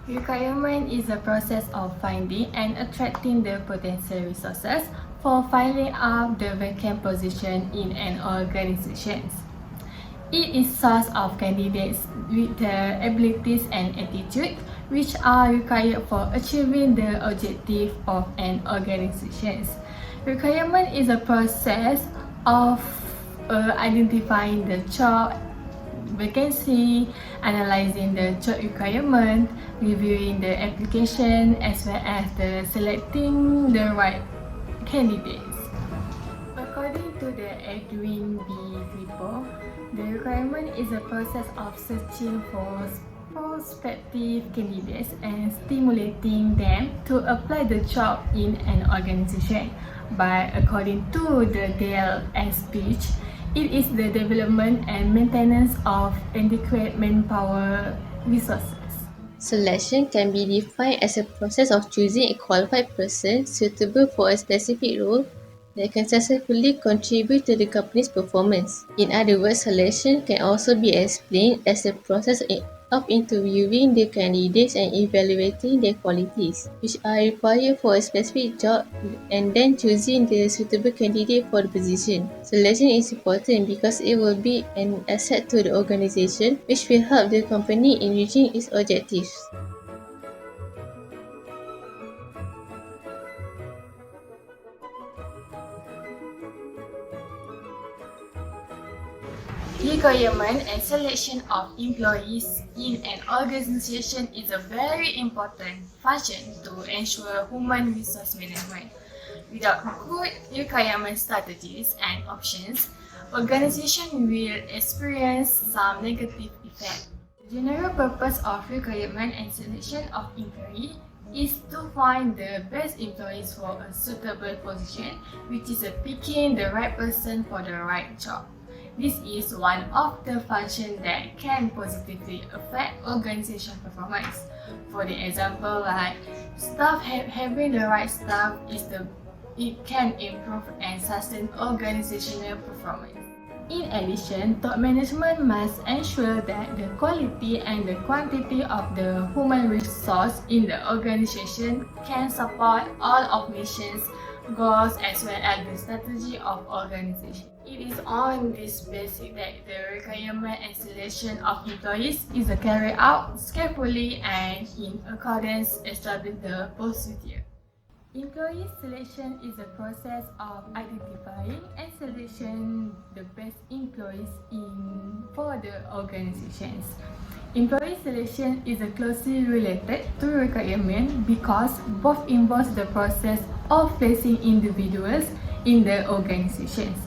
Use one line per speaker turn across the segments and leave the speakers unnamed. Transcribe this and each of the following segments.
Requirement is the process of finding and attracting the potential resources for filling up the vacant position in an organization. It is source of candidates with the abilities and attitude which are required for achieving the objective of an organization. Requirement is a process of identifying the job vacancy, analyzing the job requirement, reviewing the application, as well as selecting the right candidates. According to the Edwin B. Grippo, the requirement is a process of searching for prospective candidates and stimulating them to apply the job in an organization. But according to the Dale S. Speech, it is the development and maintenance of adequate manpower resources.
Selection can be defined as a process of choosing a qualified person suitable for a specific role that can successfully contribute to the company's performance. In other words, selection can also be explained as the process of interviewing the candidates and evaluating their qualities, which are required for a specific job, and then choosing the suitable candidate for the position. Selection is important because it will be an asset to the organization, which will help the company in reaching its objectives.
Requirement and selection of employees in an organization is a very important function to ensure human resource management. Without good requirement strategies and options, organization will experience some negative effect. The general purpose of requirement and selection of employee is to find the best employees for a suitable position, which is picking the right person for the right job. This is one of the functions that can positively affect organization performance. For the example, like having the right staff it can improve and sustain organizational performance. In addition, top management must ensure that the quality and the quantity of the human resource in the organization can support all of missions, goals, as well as the strategy of organization. It is on this basis that the requirement and selection of employees is carried out carefully and in accordance with the procedure. Employee selection is a process of identifying and selecting the best employees for the organizations. Employee selection is closely related to requirement because both involve the process of placing individuals in the organizations.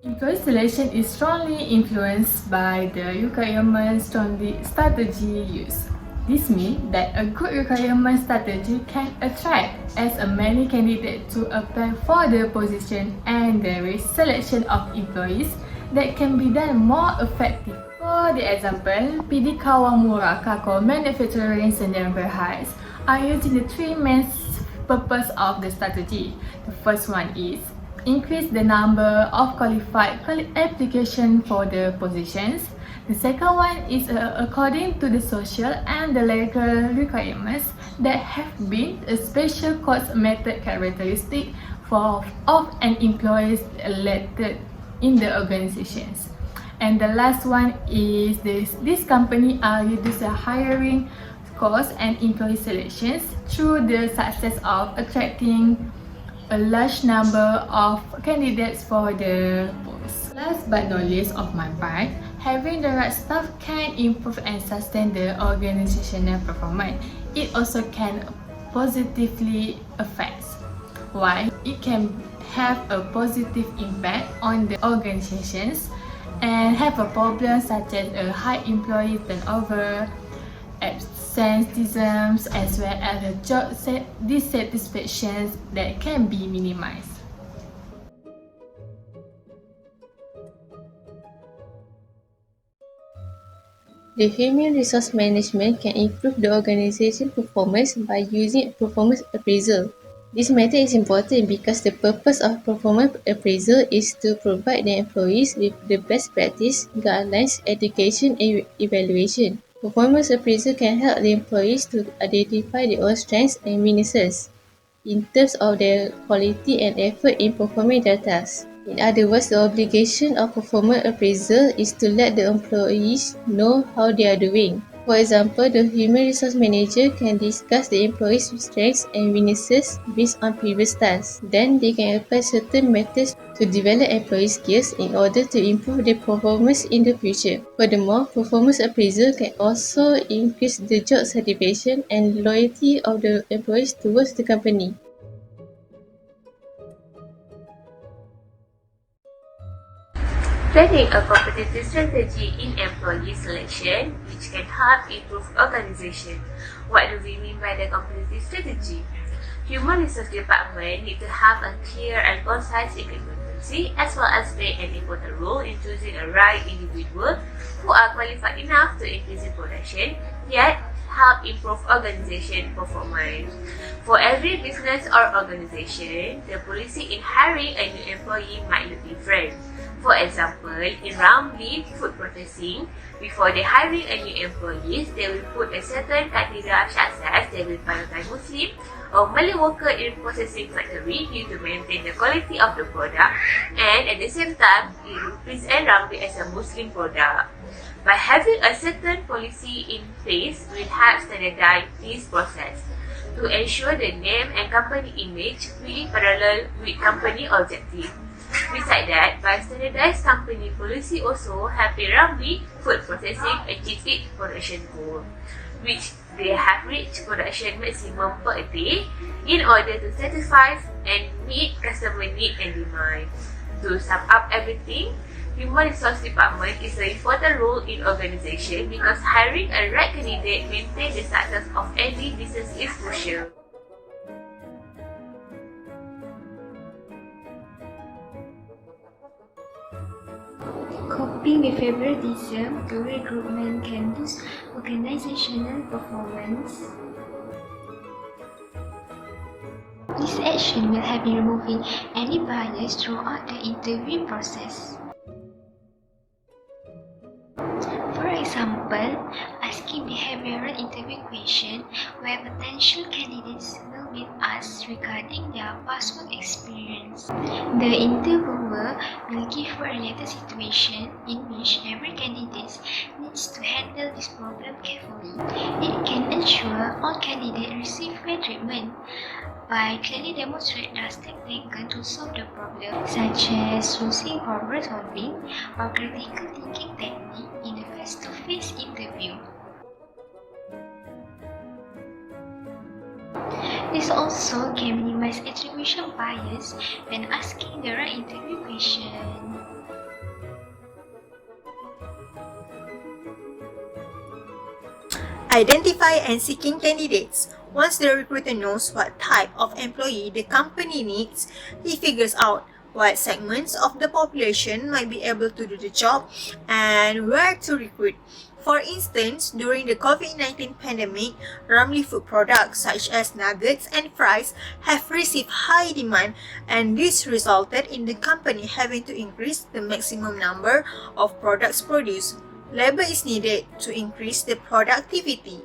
Employee selection is strongly influenced by the requirement strategy used. This means that a good requirement strategy can attract as many candidates to apply for the position, and there is selection of employees that can be done more effective. For the example, PD Kawamura Kako Manufacturing Sdn Bhd are using the three main purposes of the strategy. The first one is increase the number of qualified applications for the positions. The second one is according to the social and the legal requirements that have been a special cost method characteristic of an employee elected in the organizations. And the last one is this company are reduce the hiring costs and employee selections through the success of attracting a large number of candidates for the post. Last but not least of my part, having the right staff can improve and sustain the organizational performance. It also can positively affect. Why? It can have a positive impact on the organizations and have a problem such as a high employee turnover, absenteeism, as well as the job dissatisfaction that can be minimized.
The human resource management can improve the organization performance by using performance appraisal. This method is important because the purpose of performance appraisal is to provide the employees with the best practice, guidelines, education, and evaluation. Performance appraisal can help the employees to identify their own strengths and weaknesses in terms of their quality and effort in performing their tasks. In other words, the obligation of performance appraisal is to let the employees know how they are doing. For example, the human resource manager can discuss the employees' strengths and weaknesses based on previous tasks. Then they can apply certain methods to develop employee skills in order to improve their performance in the future. Furthermore, performance appraisal can also increase the job satisfaction and loyalty of the employees towards the company.
Planning a competitive strategy in employee selection, which can help improve organization. What do we mean by the competitive strategy? Human Resource Department need to have a clear and concise recruitment policy, as well as play an important role in choosing a right individual who are qualified enough to increase in production, yet help improve organization performance. For every business or organization, the policy in hiring a new employee might look different. For example, in Ramli food processing, before they hiring a new employees, they will put a certain criteria such as they will prioritize Muslim or Malay worker in processing factory due to maintain the quality of the product, and at the same time, it will present Ramli as a Muslim product. By having a certain policy in place, will help standardize this process to ensure the name and company image will parallel with company objective. Besides that, by standardized company policy also help Ramli food processing achieve its production goal, which they have reached production maximum per day in order to satisfy and meet customer need and demand. To sum up everything, Human Resource Department is an important role in organization because hiring a right candidate maintain the success of any business is crucial.
Coping with favoritism through recruitment can boost organizational performance. This action will help in removing any bias throughout the interview process. For example, asking behavioral interview questions where potential candidates will be asked regarding their past work experience. The interviewer will give a related situation in which every candidate needs to handle this problem carefully. It can ensure all candidates receive fair treatment by clearly demonstrating the steps taken to solve the problem, such as using problem solving or critical thinking technique in a face-to-face interview. This also can minimize attribution bias when asking the right interview question.
Identify and seeking candidates. Once the recruiter knows what type of employee the company needs, he figures out what segments of the population might be able to do the job and where to recruit. For instance, during the COVID-19 pandemic, Ramli food products such as nuggets and fries have received high demand, and this resulted in the company having to increase the maximum number of products produced. Labor is needed to increase the productivity.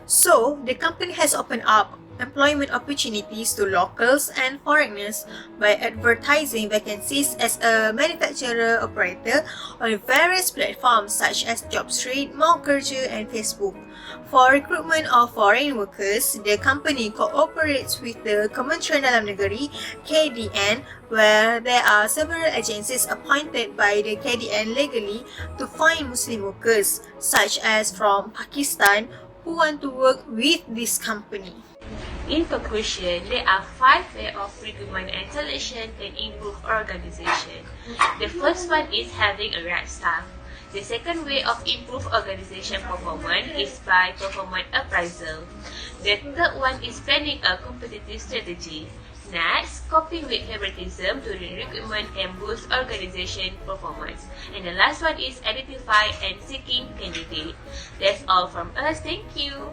So, the company has opened up employment opportunities to locals and foreigners by advertising vacancies as a manufacturer operator on various platforms such as JobStreet, Maukerja, and Facebook. For recruitment of foreign workers, the company cooperates with the Kementerian Dalam Negeri (KDN), where there are several agencies appointed by the KDN legally to find Muslim workers, such as from Pakistan, who want to work with this company.
In conclusion, there are 5 ways of recruitment and selection can improve organization. The first one is having a right staff. The second way of improve organization performance is by performance appraisal. The third one is planning a competitive strategy. Next, coping with favoritism during recruitment can boost organization performance. And the last one is identify and seeking candidate. That's all from us. Thank you.